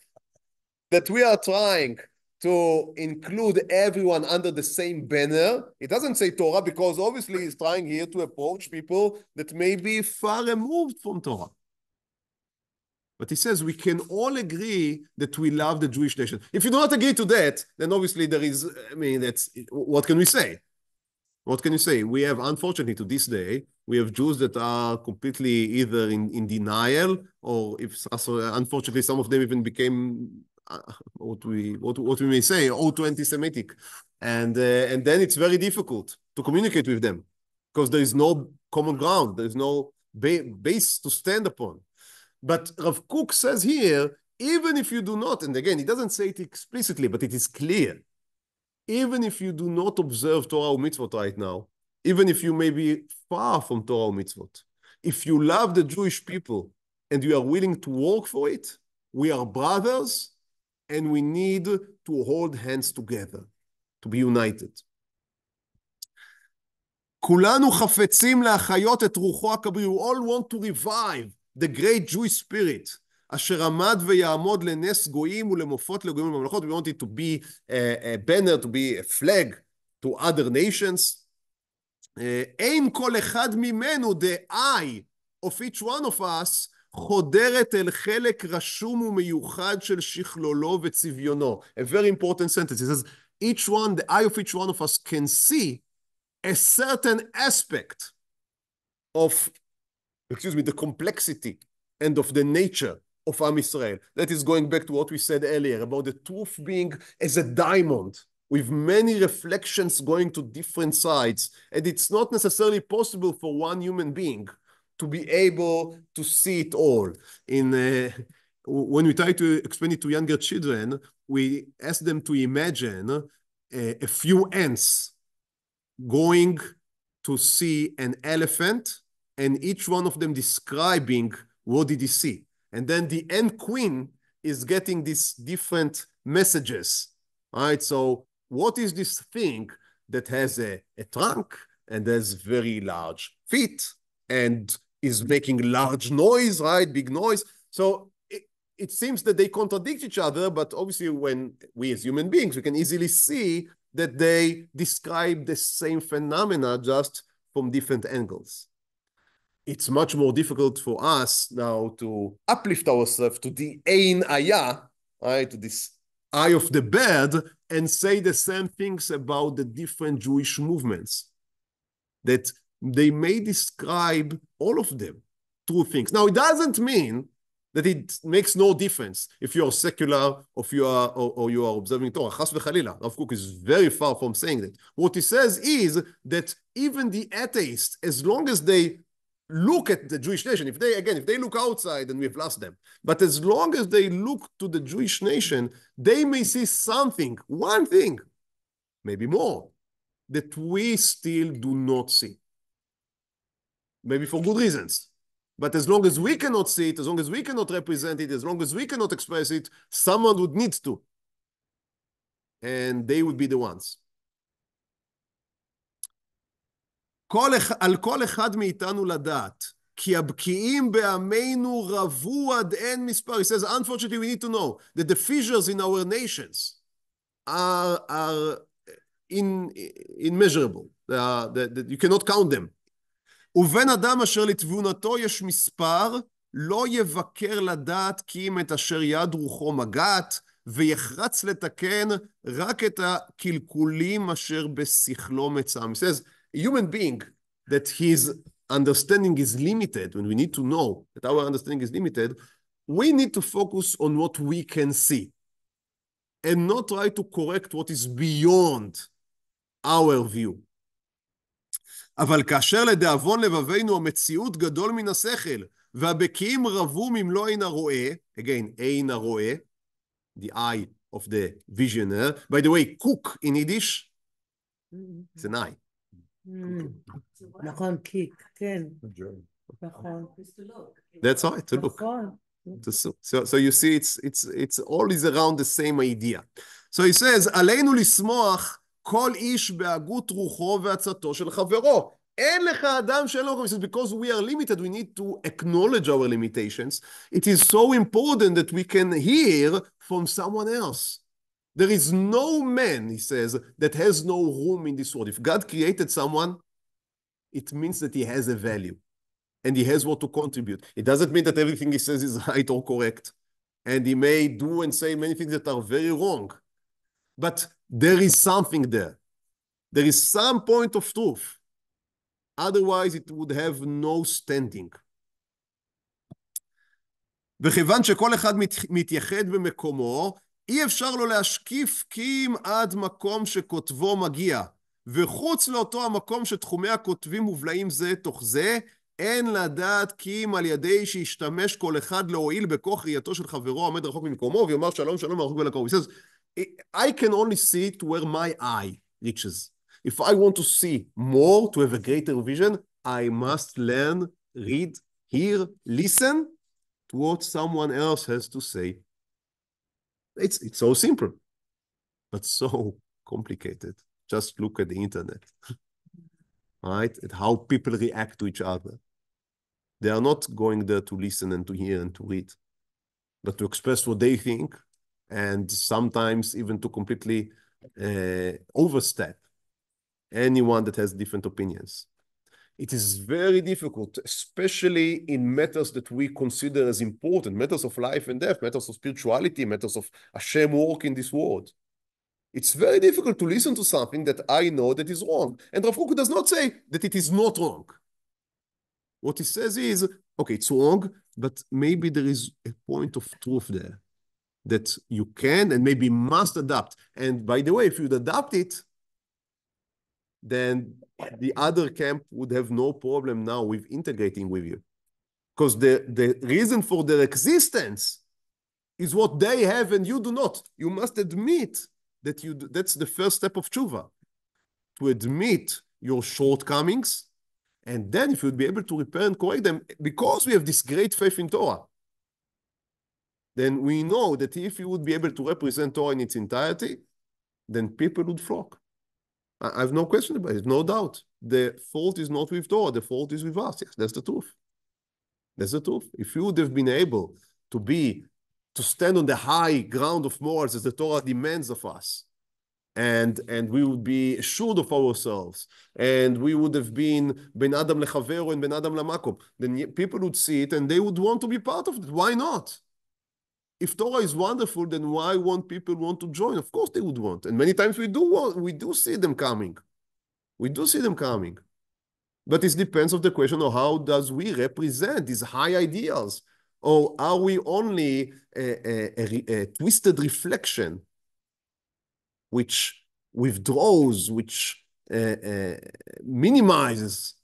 That we are trying to include everyone under the same banner. It doesn't say Torah because obviously he's trying here to approach people that may be far removed from Torah. But he says we can all agree that we love the Jewish nation. If you do not agree to that, then obviously there is, I mean, that's, what can we say? What can you say? We have, unfortunately, to this day, we have Jews that are completely either in denial, or if unfortunately some of them even became what we may say, auto-anti-Semitic, and then it's very difficult to communicate with them because there is no common ground, there is no base to stand upon. But Rav Kook says here, even if you do not, and again, he doesn't say it explicitly, but it is clear. Even if you do not observe Torah or mitzvot right now, even if you may be far from Torah or mitzvot, if you love the Jewish people and you are willing to work for it, we are brothers and we need to hold hands together, to be united. כולנו חפצים להחיות את רוחו הקברי. We all want to revive the great Jewish spirit. אשר עמד ויעמוד לנס גויים ולמופת לגויים ולממלכות. We want it to be a banner, to be a flag to other nations. אין כל אחד ממנו, the eye of each one of us, חודרת אל חלק רשום ומיוחד של שכלולו וצביונו. A very important sentence. It says, each one, the eye of each one of us can see a certain aspect of, the complexity and of the nature of Am Yisrael. That is going back to what we said earlier about the truth being as a diamond with many reflections going to different sides. And it's not necessarily possible for one human being to be able to see it all. When we try to explain it to younger children, we ask them to imagine a few ants going to see an elephant and each one of them describing what did he see. And then the ant queen is getting these different messages. All right, so what is this thing that has a trunk and has very large feet and is making large noise, right? Big noise. So it seems that they contradict each other, but obviously when we as human beings, we can easily see that they describe the same phenomena just from different angles. It's much more difficult for us now to uplift ourselves to the ein ayah, right, to this eye of the bird, and say the same things about the different Jewish movements, that they may describe all of them true things. Now, it doesn't mean that it makes no difference if you are secular or if you are, or you are observing Torah. Chas v'chalila. Rav Kook is very far from saying that. What he says is that even the atheists, as long as they look at the Jewish nation, if they look outside, then we've lost them. But as long as they look to the Jewish nation, they may see something, one thing, maybe more, that we still do not see. Maybe for good reasons. But as long as we cannot see it, as long as we cannot represent it, as long as we cannot express it, someone would need to. And they would be the ones. על כל אחד מאיתנו לדעת, כי הבקיעים בעמנו רבו עד אין מספר. He says, unfortunately, we need to know that the fissures in our nations are immeasurable. You cannot count them. ובן אדם אשר לתבונתו יש מספר, לא יבקר לדעת כי אם את אשר יד רוחו מגעת, ויחרץ לתקן רק את הקלקולים אשר בשכלו מצאם. He says, a human being that his understanding is limited, when we need to know that our understanding is limited, we need to focus on what we can see and not try to correct what is beyond our view. אבל כאשר לדאבון לבבינו המציאות גדול מן השכל, והבקיעים רבו ממלוא עין הרואה, again, עין הרואה, the eye of the visioner. By the way, cook in Yiddish, it's an eye. נכון, קיק, כן. נכון. That's right, to look. So you see, it's always around the same idea. So he says, עלינו לשמוח כל איש בהגות רוחו ועצתו של חברו. אין לך אדם שאין לו מקום. He says, because we are limited, we need to acknowledge our limitations. It is so important that we can hear from someone else. There is no man, he says, that has no room in this world. If God created someone, it means that he has a value and he has what to contribute. It doesn't mean that everything he says is right or correct. And he may do and say many things that are very wrong. But there is something there. There is some point of truth. Otherwise, it would have no standing. וכיוון שכל אחד מתייחד במקומו, אי אפשר לו להשקיף כמעט מקום שכותבו מגיע. וחוץ לאותו המקום שתחומי הכותבים מובלעים זה תוך זה, אין לדעת כי אם על ידי שישתמש כל אחד להועיל בכוח ראייתו של חברו עומד רחוק ממקומו, ויאמר שלום שלום ורחוק ולקרוב. He says, I can only see to where my eye reaches. If I want to see more, to have a greater vision, I must learn, read, hear, listen to what someone else has to say. It's so simple, but so complicated. Just look at the internet, right? At how people react to each other. They are not going there to listen and to hear and to read, but to express what they think, and sometimes even to completely overstep anyone that has different opinions. It is very difficult, especially in matters that we consider as important, matters of life and death, matters of spirituality, matters of Hashem work in this world. It's very difficult to listen to something that I know that is wrong. And Rav Kook does not say that it is not wrong. What he says is, okay, it's wrong, but maybe there is a point of truth there that you can and maybe must adapt. And by the way, if you'd adapt it, then the other camp would have no problem now with integrating with you. Because the reason for their existence is what they have and you do not. You must admit that that's the first step of tshuva, to admit your shortcomings, and then if you'd be able to repair and correct them, because we have this great faith in Torah, then we know that if you would be able to represent Torah in its entirety, then people would flock. I have no question about it, no doubt. The fault is not with Torah, the fault is with us. Yes, that's the truth. That's the truth. If you would have been able to stand on the high ground of morals as the Torah demands of us, and we would be assured of ourselves, and we would have been ben adam lechavero and ben adam lamakom, then people would see it and they would want to be part of it. Why not? If Torah is wonderful, then why won't people want to join? Of course they would want. And many times we do see them coming. We do see them coming. But it depends on the question of how does we represent these high ideals? Or are we only a twisted reflection which withdraws, which minimizes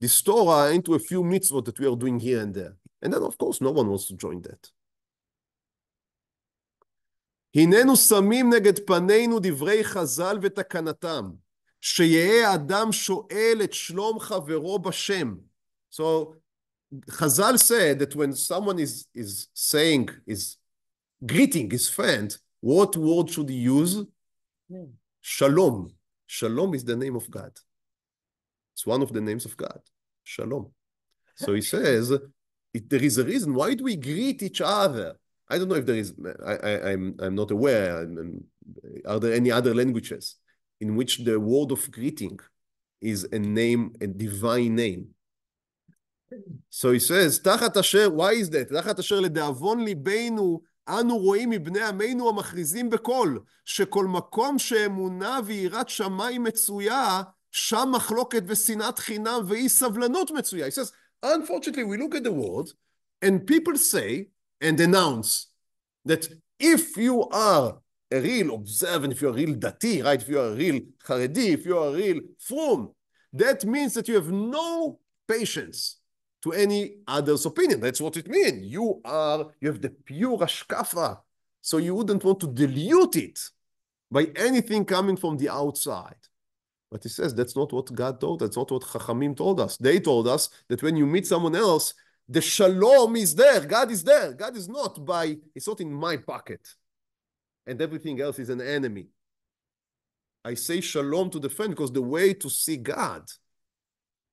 this Torah into a few mitzvot that we are doing here and there? And then, of course, no one wants to join that. הננו שמים נגד פנינו דברי חז"ל ותקנתם, שיהא אדם שואל את שלום חברו בשם. So, Chazal said that when someone is greeting his friend, what word should he use? Shalom. Shalom is the name of God. It's one of the names of God. Shalom. So he says, there is a reason. Why do we greet each other? I don't know if there is, I'm not aware. Are there any other languages in which the word of greeting is a name, a divine name? So he says, תחת אשר, why is that? תחת אשר לדאבון ליבנו, אנו רואים מבני עמנו המכריזים בקול, שכל מקום שאמונה ויראת שמיים מצויה, שם מחלוקת ושנאת חינם ואי סבלנות מצויה. He says, unfortunately, we look at the world, and people say, and announce that if you are a real observant, if you are a real dati, right? If you are a real charedi, if you are a real frum, that means that you have no patience to any other's opinion. That's what it means. You have the pure hashkafa, so you wouldn't want to dilute it by anything coming from the outside. But he says that's not what God told. That's not what Chachamim told us. They told us that when you meet someone else, the shalom is there. God is there. God is not it's not in my pocket. And everything else is an enemy. I say shalom to the friend because the way to see God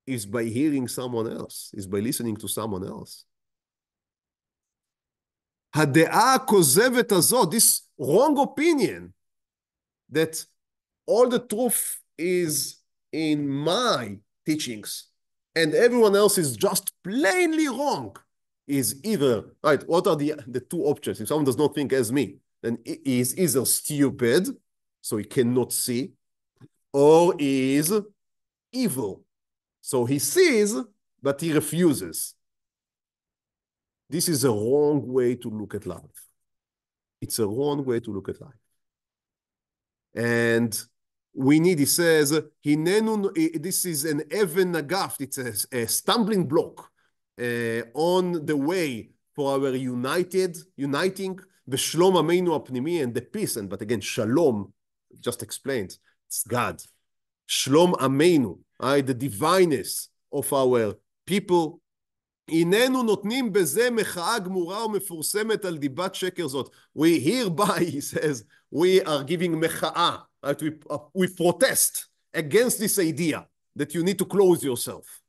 is by hearing someone else, is by listening to someone else. הדעה הכוזבת הזאת, this wrong opinion, that all the truth is in my teachings, and everyone else is just plainly wrong, is either, right, what are the two options? If someone does not think as me, then he is either stupid, so he cannot see, or is evil. So he sees, but he refuses. This is a wrong way to look at life. It's a wrong way to look at life. And we need, he says, this is an even nagaf, it's a stumbling block on the way for our uniting, בשלום עמנו הפנימי, and the peace, and but again, shalom, just explained, it's God. שלום עמנו, the divineness of our people. הננו נותנים בזה מחאה גמורה ומפורסמת על דיבת שקר זאת. We hereby, he says, we are giving מחאה. Right? We protest against this idea that you need to close yourself.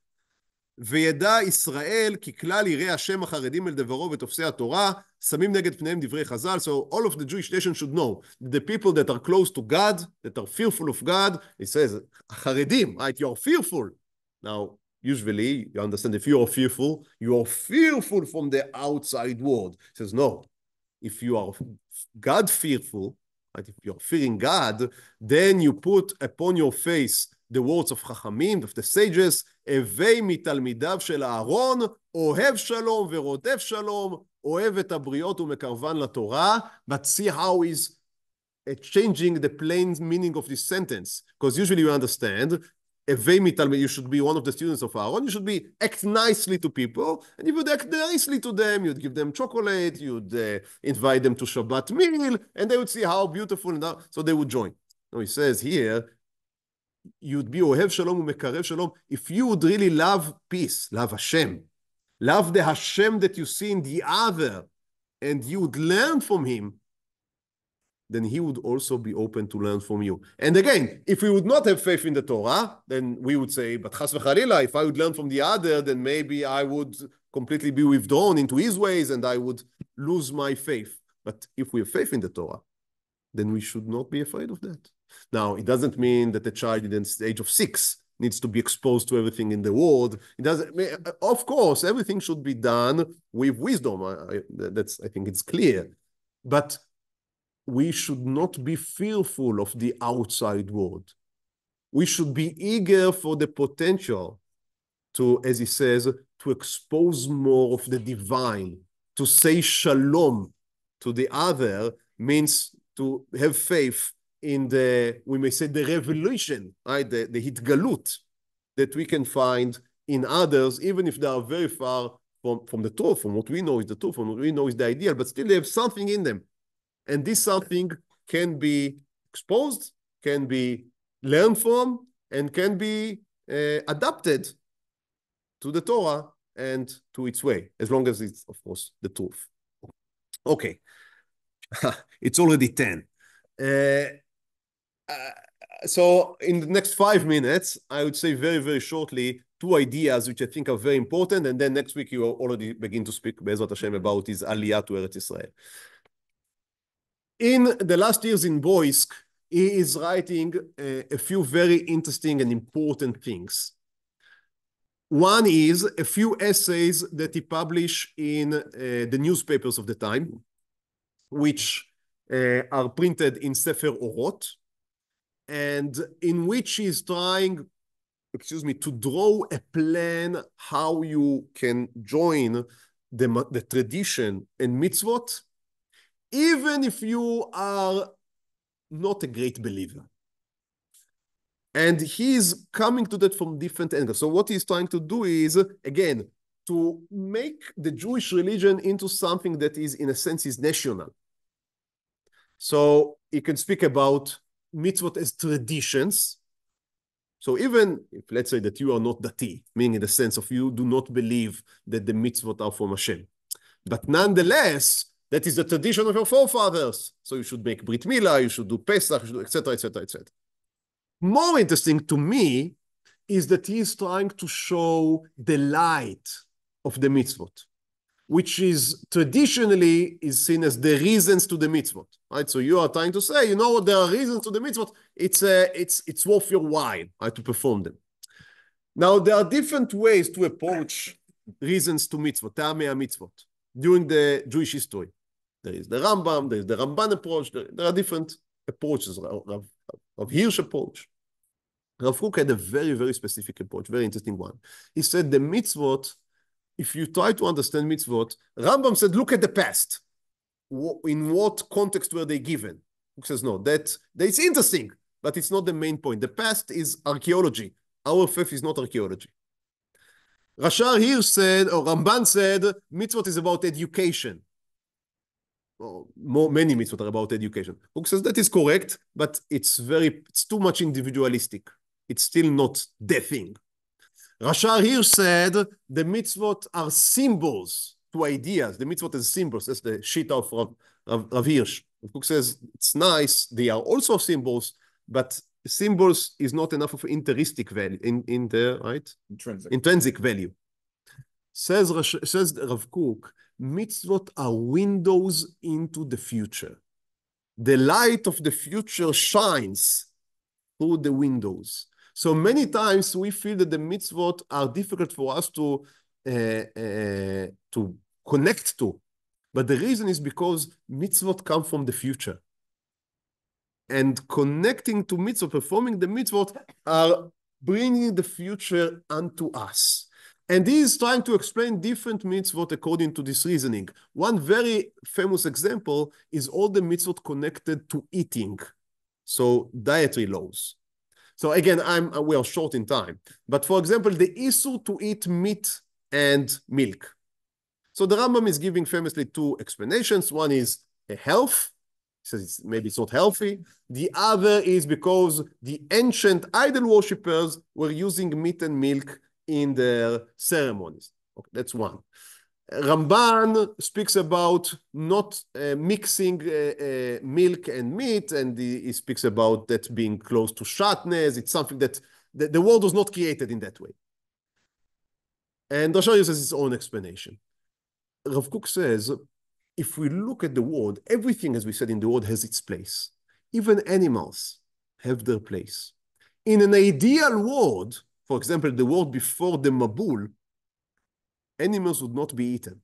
וידע ישראל כי כלל יראי השם החרדים אל דברו ותופסי התורה שמים נגד פניהם דברי חז"ל. So all of the Jewish nation should know the people that are close to God, that are fearful of God, he says, החרדים, right? You are fearful. Now, usually, you understand, if you are fearful from the outside world. He says, no. If you are God-fearful, right, if you are fearing God, then you put upon your face the words of Chachamim, of the sages, הווי מתלמידיו של אהרון, אוהב שלום ורודף שלום, אוהב את הבריות ומקרבן לתורה. But see how he's changing the plain meaning of this sentence. Because usually you understand, you should be one of the students of Aaron, you should act nicely to people, and you would act nicely to them, you'd give them chocolate, you'd invite them to Shabbat meal, and they would see how beautiful, and so they would join. Now he says here, you'd be ohev shalom umekarev shalom, if you would really love peace, love Hashem, love the Hashem that you see in the other, and you would learn from him, then he would also be open to learn from you. And again, if we would not have faith in the Torah, then we would say, but chas v'chalila, if I would learn from the other, then maybe I would completely be withdrawn into his ways and I would lose my faith. But if we have faith in the Torah, then we should not be afraid of that. Now, it doesn't mean that a child in the age of 6 needs to be exposed to everything in the world. It doesn't. Of course, everything should be done with wisdom. I think it's clear. But we should not be fearful of the outside world. We should be eager for the potential to, as he says, to expose more of the divine. To say shalom to the other means to have faith in the, we may say, the revelation, right? The hitgalut that we can find in others, even if they are very far from the truth, from what we know is the truth, from what we know is the ideal, but still they have something in them. And this something can be exposed, can be learned from, and can be adapted to the Torah and to its way, as long as it's, of course, the truth. Okay, it's already 10. So in the next 5 minutes, I would say very, very shortly, 2 ideas which I think are very important, and then next week you will already begin to speak, Be'ezrat Hashem, about his aliyah to Eretz Israel. In the last years in Boysk, he is writing a few very interesting and important things. One is a few essays that he published in the newspapers of the time, which are printed in Sefer Orot, and in which he is trying, to draw a plan how you can join the tradition and mitzvot, even if you are not a great believer. And he's coming to that from different angles. So what he's trying to do is, again, to make the Jewish religion into something that is, in a sense, is national. So he can speak about mitzvot as traditions. So even if, let's say, that you are not dati, meaning in the sense of you do not believe that the mitzvot are from Hashem, but nonetheless, that is the tradition of your forefathers. So you should make Brit Milah, you should do Pesach, you should do etc., etc., etc. More interesting to me is that he is trying to show the light of the mitzvot, which is traditionally is seen as the reasons to the mitzvot, right? So you are trying to say, you know, there are reasons to the mitzvot. It's worth your while, right, to perform them. Now, there are different ways to approach reasons to mitzvot, ta'amei mitzvot, during the Jewish history. There is the Rambam, there is the Ramban approach, there are different approaches, Rav Hirsch approach. Rav Kook had a very, very specific approach, very interesting one. He said the mitzvot, if you try to understand mitzvot, Rambam said, look at the past. In what context were they given? Kook says, no, that's interesting, but it's not the main point. The past is archaeology. Our faith is not archaeology. Rashar here said, or Ramban said, mitzvot is about education. Many mitzvot are about education. Kook says that is correct, but it's too much individualistic. It's still not the thing. Rashar here said the mitzvot are symbols to ideas. The mitzvot is symbols. That's the shita of Rav Hirsch. Kook says it's nice. They are also symbols, but symbols is not enough of intrinsic value. Intrinsic value. Says Rav Kook, mitzvot are windows into the future. The light of the future shines through the windows. So many times we feel that the mitzvot are difficult for us to connect to. But the reason is because mitzvot come from the future. And connecting to mitzvot, performing the mitzvot, are bringing the future unto us. And he is trying to explain different mitzvot according to this reasoning. One very famous example is all the mitzvot connected to eating. So dietary laws. So again, we are short in time. But for example, the issue to eat meat and milk. So the Rambam is giving famously two explanations. One is a health. He says maybe it's not healthy. The other is because the ancient idol worshippers were using meat and milk in their ceremonies. Okay, that's one. Ramban speaks about not mixing milk and meat, and he speaks about that being close to shatnez. It's something that the world was not created in that way. And Rashar uses his own explanation. Rav Kook says, if we look at the world, everything, as we said in the world, has its place. Even animals have their place. In an ideal world, for example, the world before the Mabul, animals would not be eaten.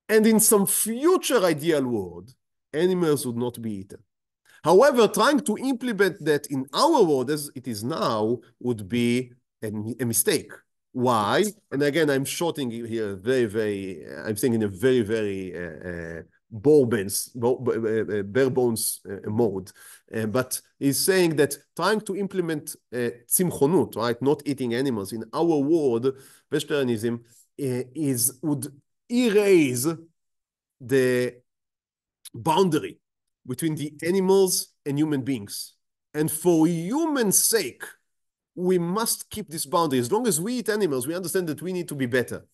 And in some future ideal world, animals would not be eaten. However, trying to implement that in our world as it is now would be a mistake. Why? And again, I'm shorting here I'm saying in a very, very bare bones mode. But he's saying that trying to implement tzimchonut, right, not eating animals, in our world, vegetarianism, would erase the boundary between the animals and human beings. And for human sake, we must keep this boundary. As long as we eat animals, we understand that we need to be better.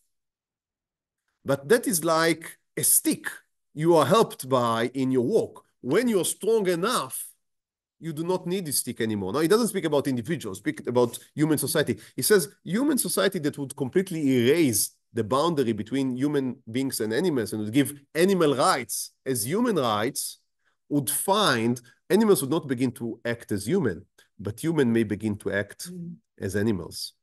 But that is like a stick you are helped by in your walk. When you're strong enough, you do not need this stick anymore. Now, he doesn't speak about individuals, speak about human society. He says human society that would completely erase the boundary between human beings and animals and would give animal rights as human rights would find animals would not begin to act as human, but human may begin to act as animals.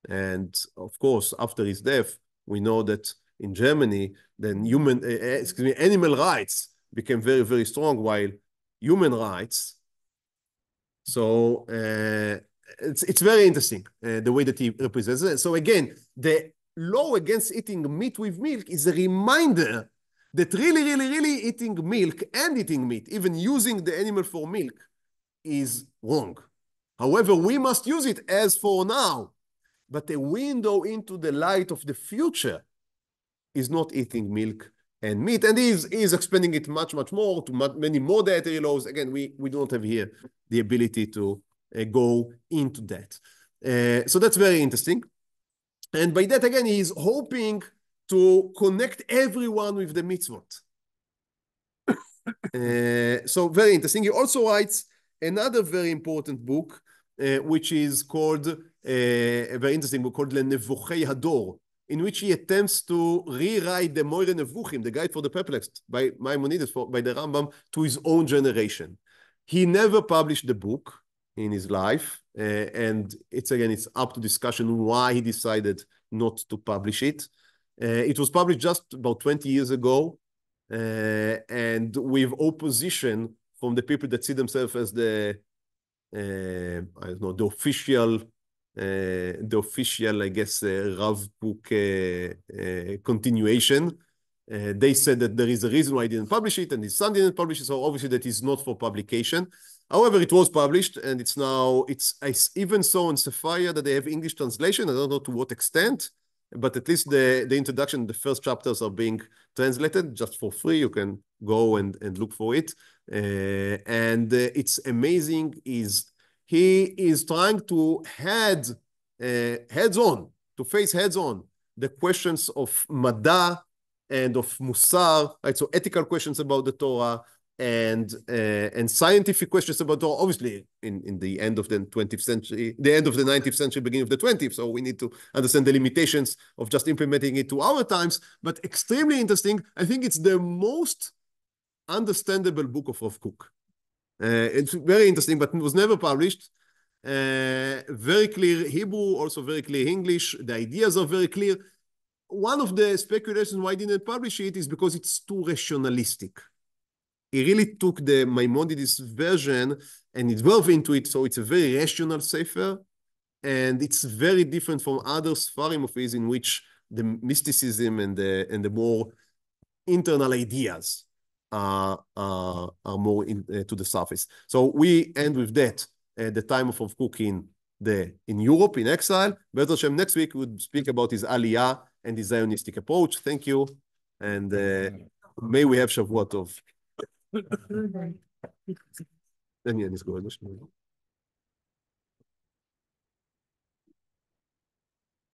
And of course, after his death, we know that in Germany, then animal rights became very, very strong, while human rights. So it's very interesting the way that he represents it. So again, the law against eating meat with milk is a reminder that really eating milk and eating meat, even using the animal for milk, is wrong. However, we must use it as for now. But a window into the light of the future is not eating milk and meat. And he is explaining it much more to many more dietary laws. Again, we do not have here the ability to go into that. So that's very interesting. And by that, again, he is hoping to connect everyone with the mitzvot. So very interesting. He also writes another very important book which is called, very interesting, called לנבוכי הדור, in which he attempts to rewrite the Moire Nevuchim, the Guide for the Perplexed, by Maimonides, by the Rambam, to his own generation. He never published the book in his life, and it's up to discussion why he decided not to publish it. It was published just about 20 years ago, and with opposition from the people that see themselves as the I don't know, the official, I guess, Rav Kook continuation. They said that there is a reason why he didn't publish it, and his son didn't publish it, so obviously that is not for publication. However, it was published, and it's even so in Sephaya that they have English translation. I don't know to what extent, but at least the introduction, the first chapters are being translated just for free. You can go and look for it. And it's amazing he is trying to face heads on the questions of Mada and of Musar, right? So ethical questions about the Torah and scientific questions about Torah, obviously in the end of the 20th century, the end of the 19th century, beginning of the 20th. So we need to understand the limitations of just implementing it to our times, but extremely interesting. I think it's the most understandable book of Rav Kook. It's very interesting, but it was never published. Very clear Hebrew, also very clear English. The ideas are very clear. One of the speculations why he didn't publish it is because it's too rationalistic. He really took the Maimonides version and it delved into it, so it's a very rational sefer, and it's very different from other Sfarim of his in which the mysticism and the more internal ideas are more to the surface. So we end with that at the time of Rav Kook in Europe, in exile. Be'ez Hashem, next week we'll speak about his א-להי and his Zionistic approach. Thank you, and may we have Shavua Tov.